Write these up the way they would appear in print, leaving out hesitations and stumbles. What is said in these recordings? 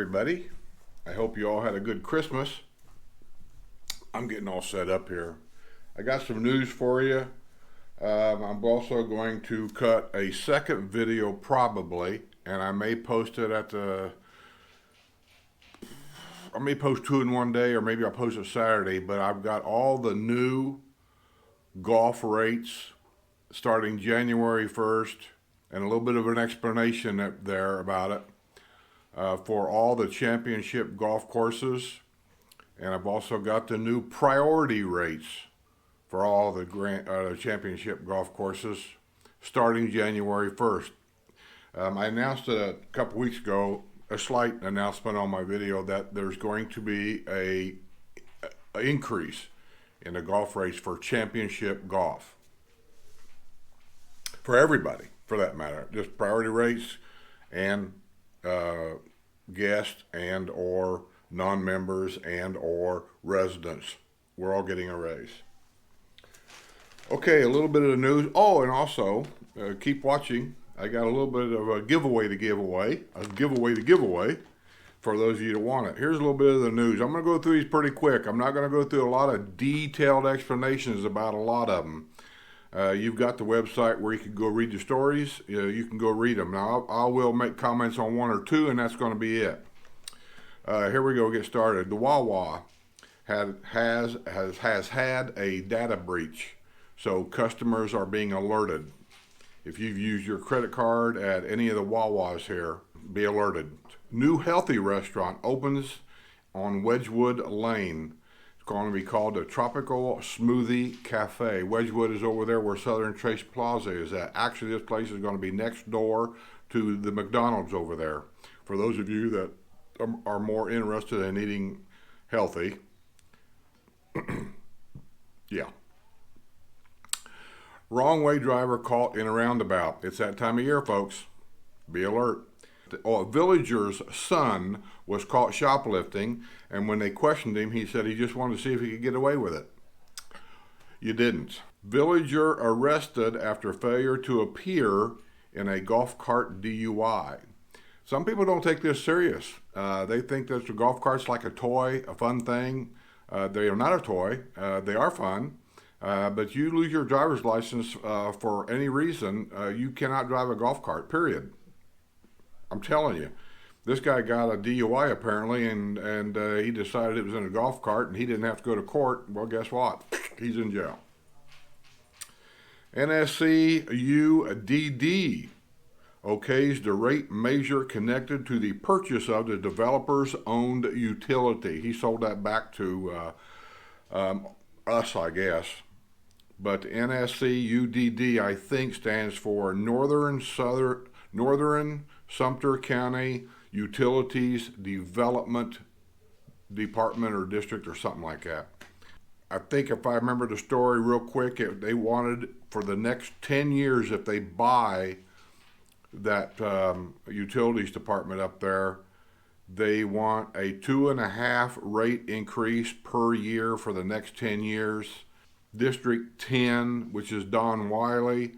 everybody. I hope you all had a good Christmas. I'm getting all set up here. I got some news for you. I'm also going to cut a second video probably, and I may post it I may post two in one day, or maybe I'll post it Saturday, but I've got all the new golf rates starting January 1st and a little bit of an explanation there about it. For all the championship golf courses, and I've also got the new priority rates for all the championship golf courses starting January 1st. I announced it a couple weeks ago, a slight announcement on my video, that there's going to be a increase in the golf rates for championship golf. For everybody, for that matter, just priority rates and guests and or non-members and or residents. We're all getting a raise. Okay, a little bit of the news. Oh, and also, keep watching. I got a little bit of a giveaway to give away. For those of you that want it. Here's a little bit of the news. I'm going to go through these pretty quick. I'm not going to go through a lot of detailed explanations about a lot of them. You've got the website where you can go read the stories. You can go read them. Now, I will make comments on one or two, and that's going to be it. Here we go. Get started. The Wawa has had a data breach, so customers are being alerted. If you've used your credit card at any of the Wawas here, be alerted. New healthy restaurant opens on Wedgwood Lane. It's going to be called the Tropical Smoothie Cafe. Wedgwood is over there where Southern Trace Plaza is at. Actually, this place is going to be next door to the McDonald's over there. For those of you that are more interested in eating healthy. Yeah. Wrong way driver caught in a roundabout. It's that time of year, folks. Be alert. A villager's son was caught shoplifting, and when they questioned him, he said he just wanted to see if he could get away with it. You didn't. Villager arrested after failure to appear in a golf cart DUI. Some people don't take this serious. They think that the golf cart's like a toy, a fun thing. They are not a toy. They are fun. But you lose your driver's license for any reason, you cannot drive a golf cart, period. I'm telling you. This guy got a DUI apparently, and he decided it was in a golf cart, and he didn't have to go to court. Well, guess what? He's in jail. NSCUDD okays the rate measure connected to the purchase of the developer's owned utility. He sold that back to us, I guess. But NSCUDD, I think, stands for Northern Sumter County Utilities Development Department or District or something like that. I think if I remember the story real quick, they wanted for the next 10 years, if they buy that utilities department up there, they want a 2.5 rate increase per year for the next 10 years. District 10, which is Don Wiley,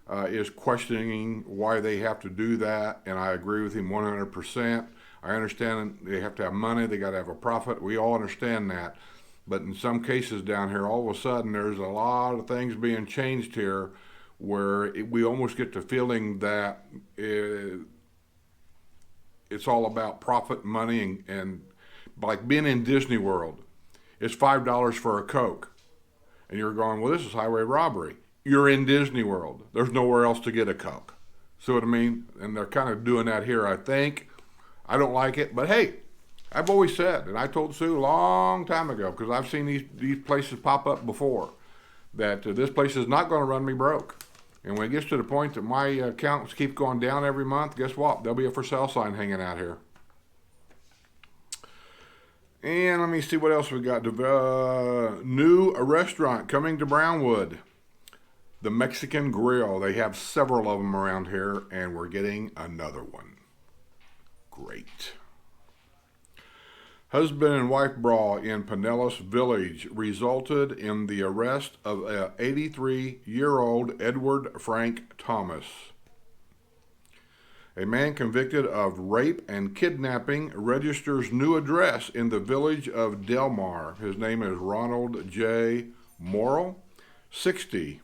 is questioning why they have to do that, and I agree with him 100%. I understand they have to have money, they got to have a profit. We all understand that. But in some cases down here, all of a sudden, there's a lot of things being changed here where we almost get the feeling that it's all about profit, money, and like being in Disney World. It's $5 for a Coke. And you're going, well, this is highway robbery. You're in Disney World. There's nowhere else to get a Coke. See what I mean? And they're kind of doing that here, I think. I don't like it, but hey, I've always said, and I told Sue a long time ago, because I've seen these places pop up before, that this place is not going to run me broke. And when it gets to the point that my accounts keep going down every month, guess what? There'll be a for sale sign hanging out here. And let me see what else we got. New restaurant coming to Brownwood. The Mexican Grill. They have several of them around here, and we're getting another one. Great. Husband and wife brawl in Pinellas Village resulted in the arrest of 83-year-old Edward Frank Thomas. A man convicted of rape and kidnapping registers new address in the village of Delmar. His name is Ronald J. Morrill, 60.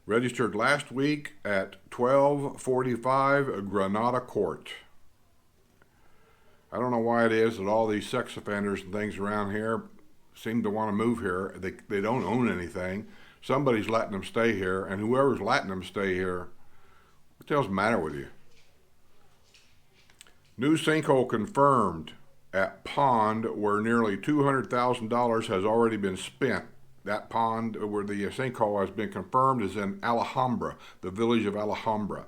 Registered last week at 1245 Granada Court. I don't know why it is that all these sex offenders and things around here seem to want to move here. They don't own anything. Somebody's letting them stay here, and whoever's letting them stay here, what the hell's the matter with you? New sinkhole confirmed at pond where nearly $200,000 has already been spent. That pond where the sinkhole has been confirmed is in Alhambra, the village of Alhambra.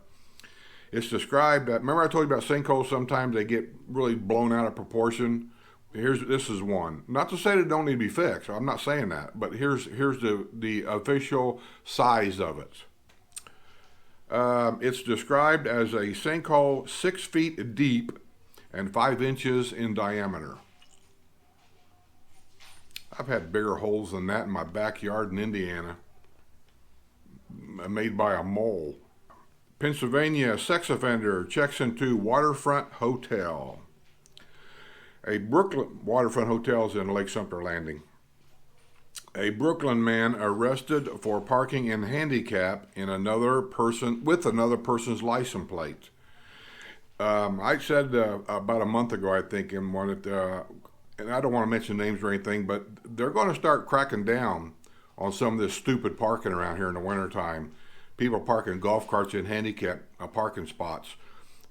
It's described, remember I told you about sinkholes, sometimes they get really blown out of proportion. This is one. Not to say they don't need to be fixed, I'm not saying that, but here's the official size of it. It's described as a sinkhole 6 feet deep and 5 inches in diameter. I've had bigger holes than that in my backyard in Indiana, made by a mole. Pennsylvania sex offender checks into waterfront hotel. A Brooklyn waterfront hotel is in Lake Sumter Landing. A Brooklyn man arrested for parking in handicap with another person's license plate. I said about a month ago, I think, in one of and I don't want to mention names or anything, but they're going to start cracking down on some of this stupid parking around here in the wintertime. People parking golf carts in handicap parking spots.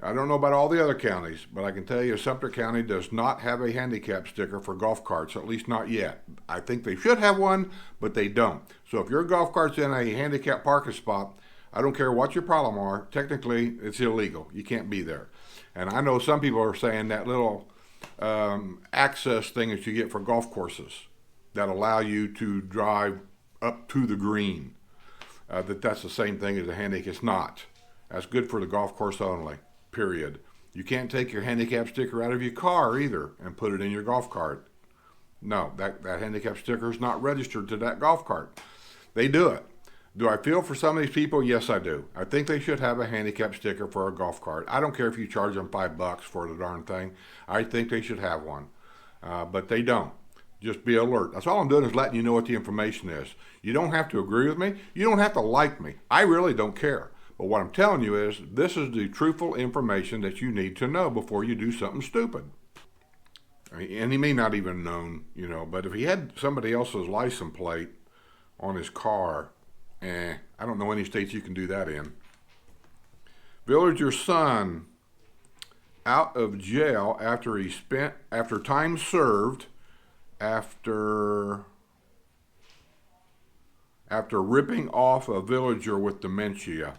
I don't know about all the other counties, but I can tell you Sumter County does not have a handicap sticker for golf carts, at least not yet. I think they should have one, but they don't. So if your golf cart's in a handicap parking spot, I don't care what your problem are, technically it's illegal. You can't be there. And I know some people are saying that little access thing that you get for golf courses that allow you to drive up to the green, that's the same thing as a handicap. It's not. That's good for the golf course only, period. You can't take your handicap sticker out of your car either and put it in your golf cart. No, that handicap sticker is not registered to that golf cart. They do it. Do I feel for some of these people? Yes, I do. I think they should have a handicap sticker for a golf cart. I don't care if you charge them $5 for the darn thing. I think they should have one, but they don't. Just be alert. That's all I'm doing is letting you know what the information is. You don't have to agree with me. You don't have to like me. I really don't care. But what I'm telling you is this is the truthful information that you need to know before you do something stupid. And he may not even known, but if he had somebody else's license plate on his car, I don't know any states you can do that in. Villager son out of jail after time served after ripping off a villager with dementia.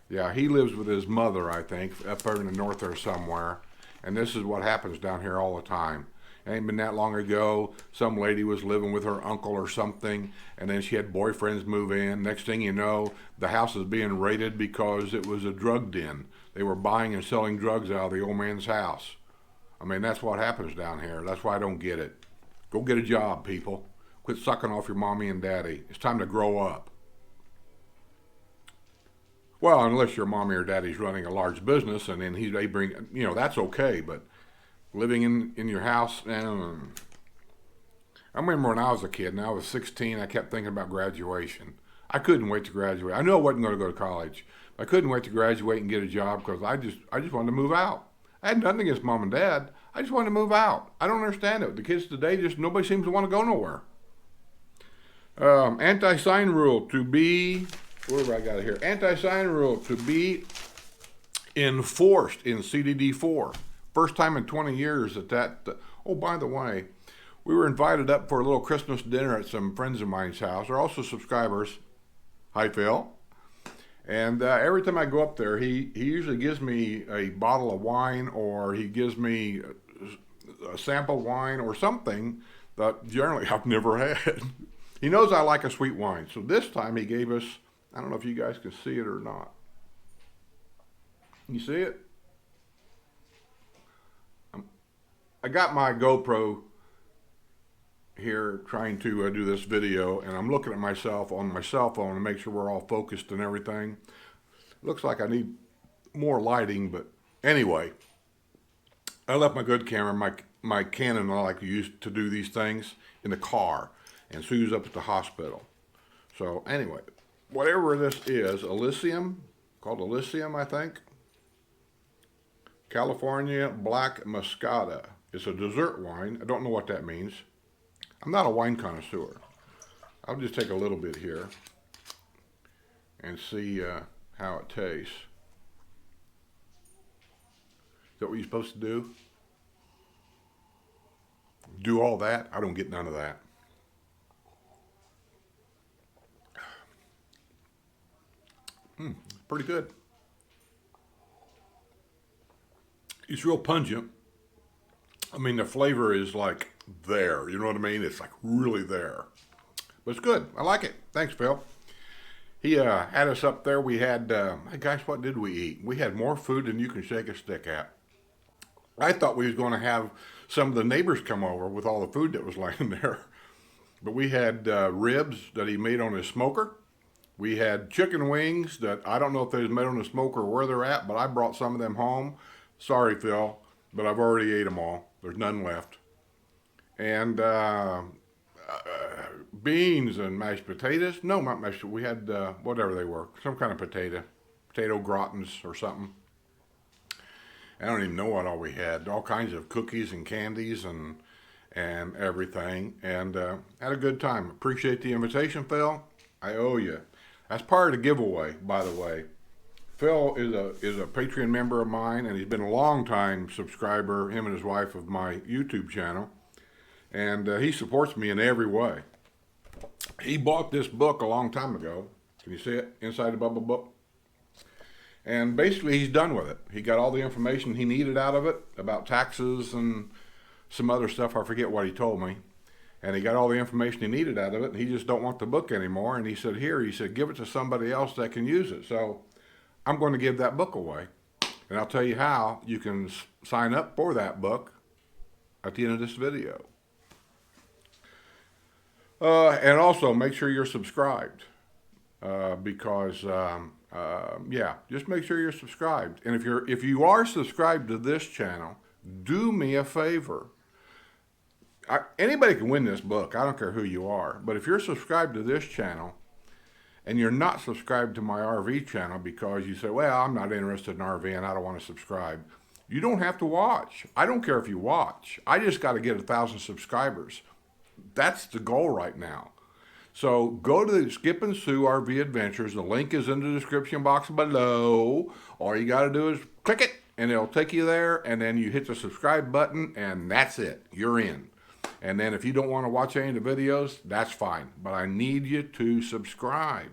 Yeah, he lives with his mother, I think, up there in the north there somewhere. And this is what happens down here all the time. It ain't been that long ago, some lady was living with her uncle or something, and then she had boyfriends move in. Next thing you know, the house is being raided because it was a drug den. They were buying and selling drugs out of the old man's house. I mean, that's what happens down here. That's why I don't get it. Go get a job, people. Quit sucking off your mommy and daddy. It's time to grow up. Well, unless your mommy or daddy's running a large business, and then they bring, that's okay, but living in your house, I remember when I was a kid and I was 16, I kept thinking about graduation. I couldn't wait to graduate. I knew I wasn't going to go to college. I couldn't wait to graduate and get a job because I just wanted to move out. I had nothing against mom and dad. I just wanted to move out. I don't understand it. The kids today, nobody seems to want to go nowhere. Anti-sign rule to be, where have I got it here? Anti-sign rule to be enforced in CDD4. First time in 20 years that. Oh, by the way, we were invited up for a little Christmas dinner at some friends of mine's house. They're also subscribers. Hi, Phil. And every time I go up there, he usually gives me a bottle of wine, or he gives me a sample wine or something that generally I've never had. He knows I like a sweet wine. So this time he gave us, I don't know if you guys can see it or not. You see it? I got my GoPro here trying to do this video, and I'm looking at myself on my cell phone to make sure we're all focused and everything. Looks like I need more lighting, but Anyway, I left my good camera, my Canon I like to use to do these things, in the car, and Sue's up at the hospital. So anyway, whatever this is, Elysium, called Elysium, I think. California Black Moscata. It's a dessert wine. I don't know what that means. I'm not a wine connoisseur. I'll just take a little bit here and see how it tastes. Is that what you're supposed to do? Do all that? I don't get none of that. Pretty good. It's real pungent. I mean, the flavor is like there. You know what I mean? It's like really there. But it's good. I like it. Thanks, Phil. He had us up there. We had, hey guys, what did we eat? We had more food than you can shake a stick at. I thought we was going to have some of the neighbors come over with all the food that was laying there. But we had ribs that he made on his smoker. We had chicken wings that I don't know if they was made on the smoker or where they're at, but I brought some of them home. Sorry, Phil, but I've already ate them all. There's none left. And beans and mashed potatoes. No, not mashed. We had whatever they were, some kind of potato gratins or something. I don't even know what all we had. All kinds of cookies and candies and everything, and had a good time. Appreciate the invitation, Phil. I owe you. That's part of the giveaway, by the way. Phil is a Patreon member of mine, and he's been a long time subscriber, him and his wife, of my YouTube channel, and he supports me in every way. He bought this book a long time ago. Can you see it? Inside the Bubble book. And basically he's done with it. He got all the information he needed out of it about taxes and some other stuff. I forget what he told me. And he got all the information he needed out of it. And he just don't want the book anymore. And he said, give it to somebody else that can use it. So I'm going to give that book away. And I'll tell you how you can sign up for that book at the end of this video. And also make sure you're subscribed. Because just make sure you're subscribed. And if you are subscribed to this channel, do me a favor. Anybody can win this book. I don't care who you are. But if you're subscribed to this channel and you're not subscribed to my RV channel because you say, well, I'm not interested in RV and I don't want to subscribe, you don't have to watch. I don't care if you watch. I just got to get 1,000 subscribers. That's the goal right now. So go to the Skip and Sue RV Adventures. The link is in the description box below. All you got to do is click it, and it'll take you there, and then you hit the subscribe button, and that's it. You're in. And then if you don't want to watch any of the videos, that's fine. But I need you to subscribe.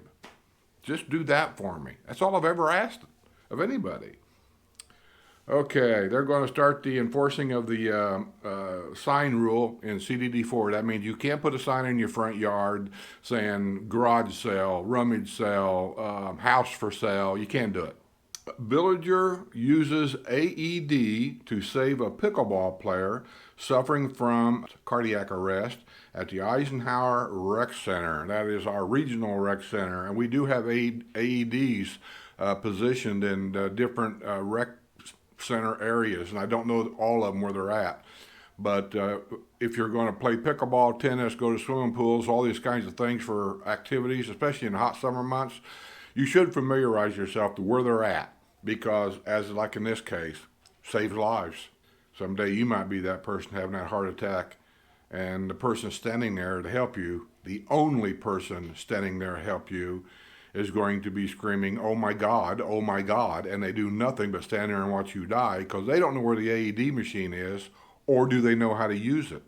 Just do that for me. That's all I've ever asked of anybody. Okay, they're going to start the enforcing of the sign rule in CDD4. That means you can't put a sign in your front yard saying garage sale, rummage sale, house for sale. You can't do it. Villager uses AED to save a pickleball player suffering from cardiac arrest at the Eisenhower Rec Center. That is our regional rec center. And we do have AEDs positioned in different rec center areas, and I don't know all of them where they're at. But if you're going to play pickleball, tennis, go to swimming pools, all these kinds of things for activities, especially in the hot summer months, you should familiarize yourself to where they're at, because as like in this case, saves lives. Someday you might be that person having that heart attack, and the person standing there to help you, the only person standing there to help you, is going to be screaming, oh my God, and they do nothing but stand there and watch you die because they don't know where the AED machine is, or do they know how to use it.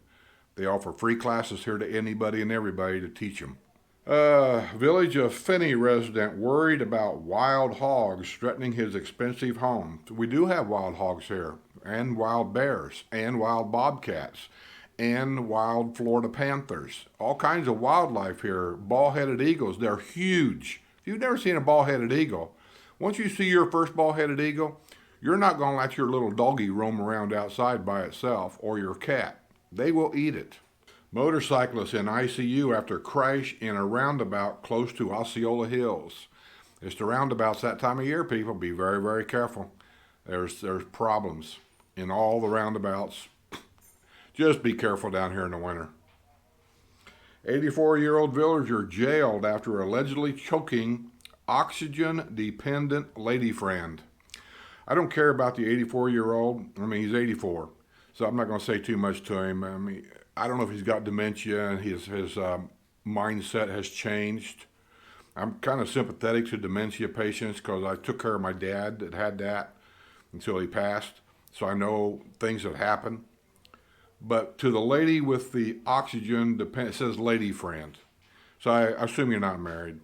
They offer free classes here to anybody and everybody to teach them. Village of Finney resident worried about wild hogs threatening his expensive home. We do have wild hogs here, and wild bears, and wild bobcats, and wild Florida panthers. All kinds of wildlife here. Ball-headed eagles, they're huge. If you've never seen a ball-headed eagle, once you see your first ball-headed eagle, you're not going to let your little doggy roam around outside by itself, or your cat. They will eat it. Motorcyclist in ICU after crash in a roundabout close to Osceola Hills. It's the roundabouts that time of year, people. Be very, very careful. There's problems in all the roundabouts. Just be careful down here in the winter. 84-year-old villager jailed after allegedly choking oxygen-dependent lady friend. I don't care about the 84-year-old. I mean, he's 84, so I'm not going to say too much to him. I mean, I don't know if he's got dementia and his mindset has changed. I'm kind of sympathetic to dementia patients because I took care of my dad that had that until he passed, so I know things that happen. But to the lady with the oxygen, it says lady friend. So I assume you're not married,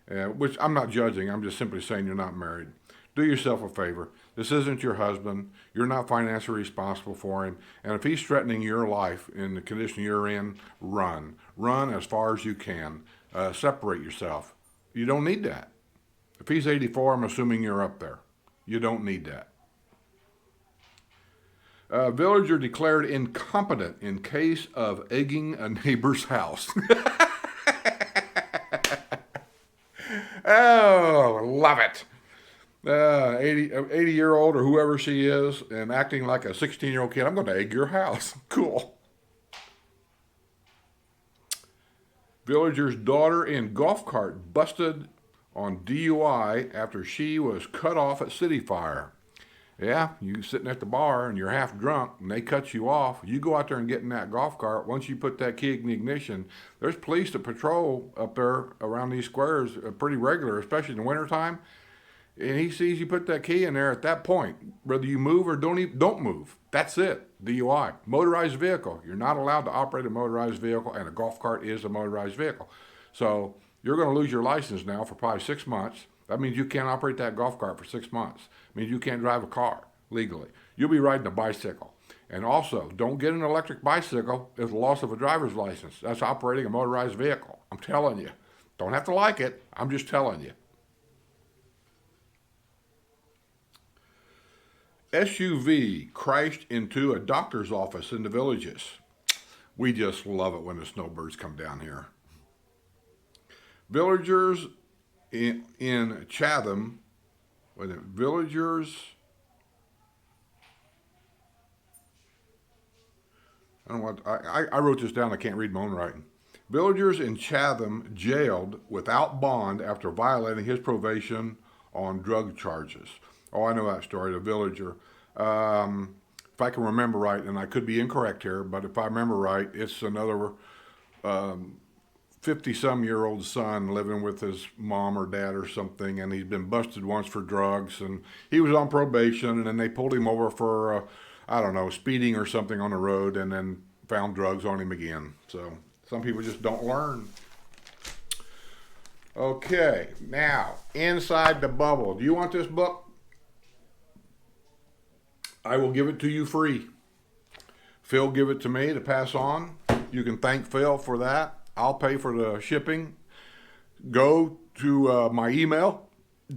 which I'm not judging. I'm just simply saying you're not married. Do yourself a favor. This isn't your husband. You're not financially responsible for him. And if he's threatening your life in the condition you're in, run. Run as far as you can. Separate yourself. You don't need that. If he's 84, I'm assuming you're up there. You don't need that. Villager declared incompetent in case of egging a neighbor's house. Oh, love it. 80-year-old or whoever she is and acting like a 16-year-old kid. I'm going to egg your house. Cool. Villager's daughter in golf cart busted on DUI after she was cut off at City Fire. Yeah, you sitting at the bar and you're half drunk and they cut you off. You go out there and get in that golf cart. Once you put that key in the ignition, there's police that patrol up there around these squares pretty regular, especially in the wintertime. And he sees you put that key in there at that point, whether you move or don't move. That's it, DUI. Motorized vehicle. You're not allowed to operate a motorized vehicle, and a golf cart is a motorized vehicle. So you're going to lose your license now for probably 6 months. That means you can't operate that golf cart for 6 months. It means you can't drive a car legally. You'll be riding a bicycle. And also, don't get an electric bicycle with the loss of a driver's license. That's operating a motorized vehicle. I'm telling you. Don't have to like it. I'm just telling you. SUV crashed into a doctor's office in the Villages. We just love it when the snowbirds come down here. Villagers in Chatham, villagers, I don't know what, I wrote this down, I can't read my own writing. Villagers in Chatham jailed without bond after violating his probation on drug charges. Oh, I know that story, the villager. If I can remember right, and I could be incorrect here, but if I remember right, it's another 50-some-year-old son living with his mom or dad or something, and he's been busted once for drugs, and he was on probation, and then they pulled him over for, I don't know, speeding or something on the road, and then found drugs on him again. So some people just don't learn. Okay, now, Inside the Bubble. Do you want this book? I will give it to you free. Phil give it to me to pass on. You can thank Phil for that. I'll pay for the shipping. Go to my email.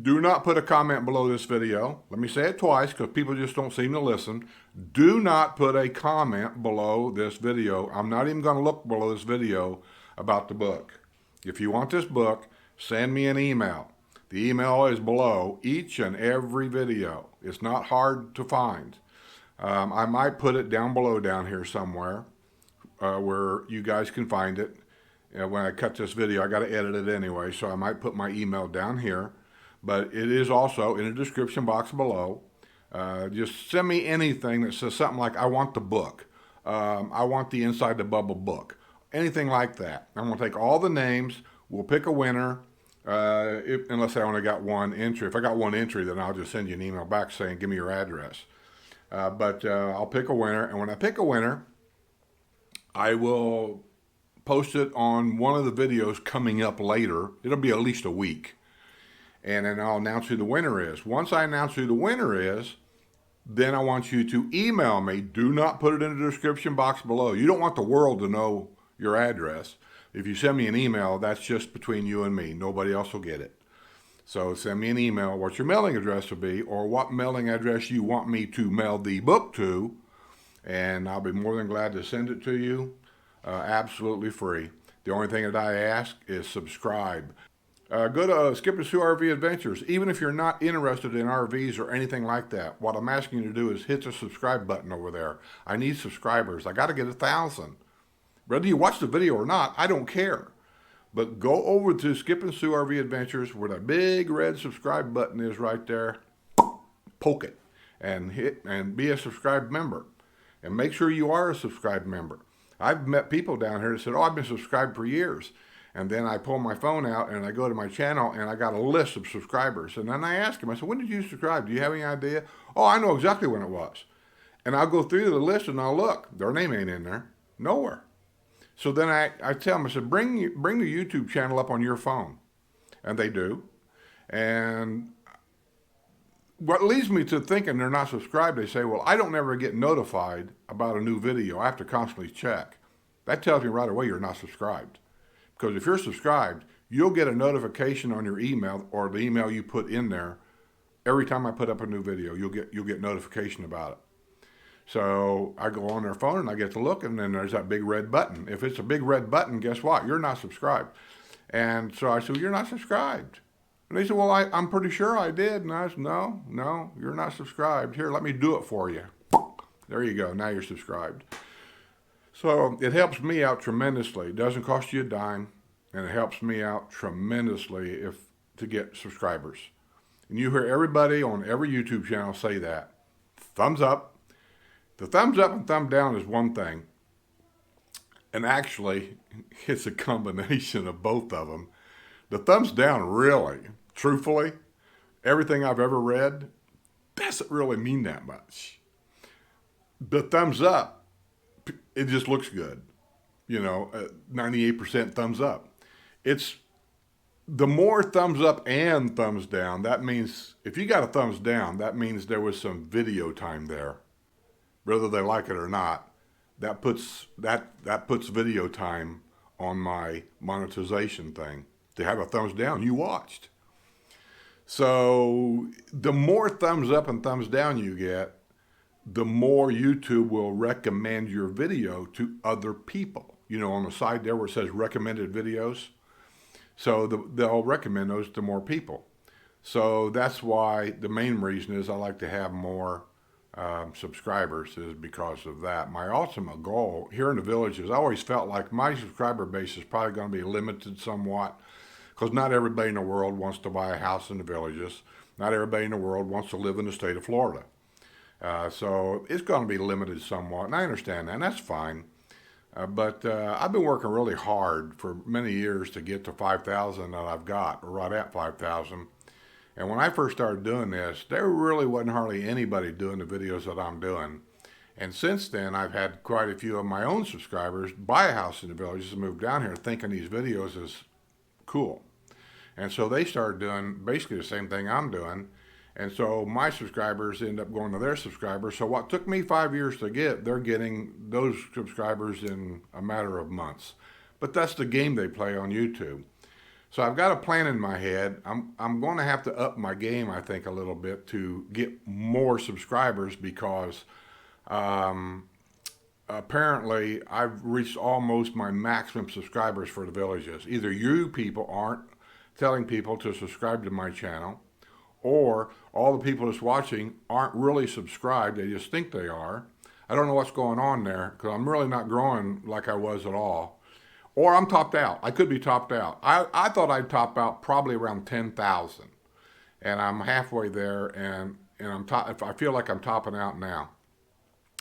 Do not put a comment below this video. Let me say it twice because people just don't seem to listen. Do not put a comment below this video. I'm not even going to look below this video about the book. If you want this book, send me an email. The email is below each and every video. It's not hard to find. I might put it down below down here somewhere where you guys can find it. When I cut this video, I got to edit it anyway, so I might put my email down here. But it is also in the description box below. Just send me anything that says something like, I want the book. I want the Inside the Bubble book. Anything like that. I'm going to take all the names. We'll pick a winner. Unless I only got one entry. If I got one entry, then I'll just send you an email back saying, give me your address. But I'll pick a winner. And when I pick a winner, I will post it on one of the videos coming up later. It'll be at least a week. And then I'll announce who the winner is. Once I announce who the winner is, then I want you to email me. Do not put it in the description box below. You don't want the world to know your address. If you send me an email, that's just between you and me. Nobody else will get it. So send me an email, what your mailing address will be, or what mailing address you want me to mail the book to, and I'll be more than glad to send it to you absolutely free. The only thing that I ask is subscribe. Go to Skip and Sue RV Adventures. Even if you're not interested in RVs or anything like that, what I'm asking you to do is hit the subscribe button over there. I need subscribers. I got to get 1,000. Whether you watch the video or not, I don't care. But go over to Skip and Sue RV Adventures where that big red subscribe button is right there. Poke it and hit and be a subscribed member. And make sure you are a subscribed member. I've met people down here that said, oh, I've been subscribed for years. And then I pull my phone out and I go to my channel and I got a list of subscribers. And then I ask them, I said, when did you subscribe? Do you have any idea? Oh, I know exactly when it was. And I'll go through the list and I'll look. Their name ain't in there. Nowhere. So then I tell them, I said, bring the YouTube channel up on your phone. And they do. And what leads me to thinking they're not subscribed, they say, well, I don't ever get notified about a new video. I have to constantly check. That tells me right away you're not subscribed. Because if you're subscribed, you'll get a notification on your email or the email you put in there. Every time I put up a new video, you'll get notification about it. So I go on their phone and I get to look, and then there's that big red button. If it's a big red button, guess what? You're not subscribed. And so I said, well, you're not subscribed. And they said, well, I'm pretty sure I did. And I said, no, you're not subscribed. Here, let me do it for you. There you go. Now you're subscribed. So it helps me out tremendously. It doesn't cost you a dime, and it helps me out tremendously to get subscribers. And you hear everybody on every YouTube channel say that. Thumbs up. The thumbs up and thumb down is one thing. And actually, it's a combination of both of them. The thumbs down, really, truthfully, everything I've ever read doesn't really mean that much. The thumbs up, it just looks good. 98% thumbs up. It's the more thumbs up and thumbs down, that means if you got a thumbs down, that means there was some video time there. Whether they like it or not, that puts video time on my monetization thing. To have a thumbs down, you watched. So the more thumbs up and thumbs down you get, the more YouTube will recommend your video to other people. On the side there where it says recommended videos. So they'll recommend those to more people. So that's why the main reason is I like to have more subscribers is because of that. My ultimate goal here in the Villages, I always felt like my subscriber base is probably going to be limited somewhat because not everybody in the world wants to buy a house in the Villages. Not everybody in the world wants to live in the state of Florida. So it's going to be limited somewhat, and I understand that, and that's fine. But I've been working really hard for many years to get to 5,000 that I've got, or right at 5,000. And when I first started doing this, there really wasn't hardly anybody doing the videos that I'm doing. And since then, I've had quite a few of my own subscribers buy a house in the Villages and move down here thinking these videos is cool. And so they started doing basically the same thing I'm doing. And so my subscribers end up going to their subscribers. So what took me 5 years to get, they're getting those subscribers in a matter of months. But that's the game they play on YouTube. So I've got a plan in my head. I'm going to have to up my game, I think, a little bit to get more subscribers because apparently I've reached almost my maximum subscribers for the Villages. Either you people aren't telling people to subscribe to my channel, or all the people that's watching aren't really subscribed. They just think they are. I don't know what's going on there because I'm really not growing like I was at all. Or I'm topped out. I could be topped out. I thought I'd top out probably around 10,000. And I'm halfway there, and I feel like I'm topping out now.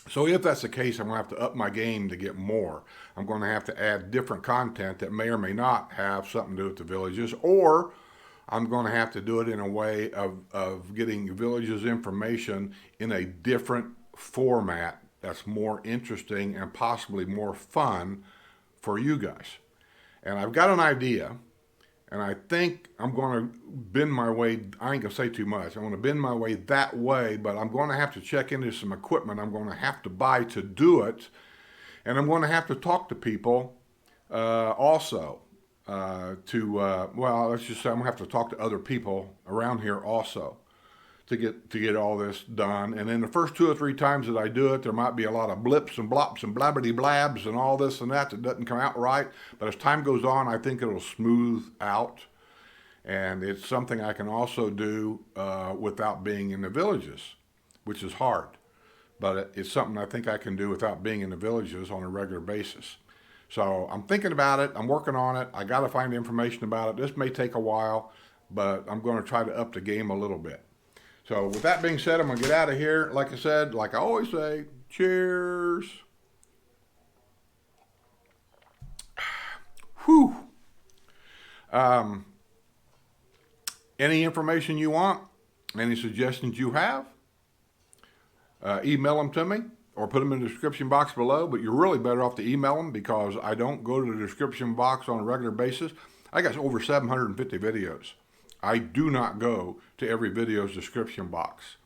So if that's the case, I'm going to have to up my game to get more. I'm going to have to add different content that may or may not have something to do with the Villages, or I'm going to have to do it in a way of getting Villages information in a different format that's more interesting and possibly more fun for you guys. And I've got an idea, and I think I'm going to bend my way. I ain't going to say too much. I'm going to bend my way that way, but I'm going to have to check into some equipment I'm going to have to buy to do it. And I'm going to have to talk to people also. Let's just say I'm going to have to talk to other people around here also to get all this done. And then the first 2 or 3 times that I do it, there might be a lot of blips and blops and blabbity blabs and all this and that doesn't come out right. But as time goes on, I think it'll smooth out. And it's something I can also do without being in the villages, which is hard. But it's something I think I can do without being in the villages on a regular basis. So I'm thinking about it. I'm working on it. I got to find information about it. This may take a while, but I'm going to try to up the game a little bit. So with that being said, I'm going to get out of here. Like I said, like I always say, cheers. Whew. Any information you want, any suggestions you have, email them to me or put them in the description box below. But you're really better off to email them because I don't go to the description box on a regular basis. I got over 750 videos. I do not go to every video's description box.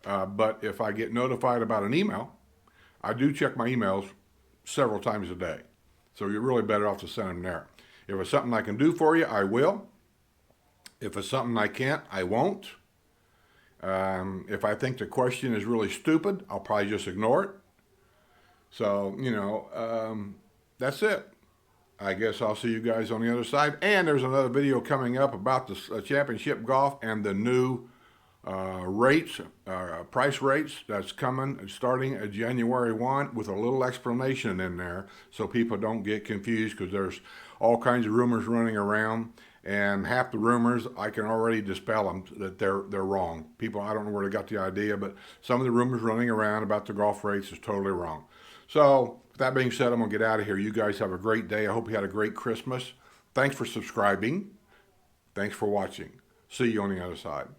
But if I get notified about an email, I do check my emails several times a day. So you're really better off to send them there. If it's something I can do for you, I will. If it's something I can't, I won't. If I think the question is really stupid, I'll probably just ignore it. So, that's it. I guess I'll see you guys on the other side. And there's another video coming up about the championship golf and the new price rates that's coming starting at January 1 with a little explanation in there so people don't get confused because there's all kinds of rumors running around. And half the rumors, I can already dispel them that they're wrong. People, I don't know where they got the idea, but some of the rumors running around about the golf rates is totally wrong. So, with that being said, I'm going to get out of here. You guys have a great day. I hope you had a great Christmas. Thanks for subscribing. Thanks for watching. See you on the other side.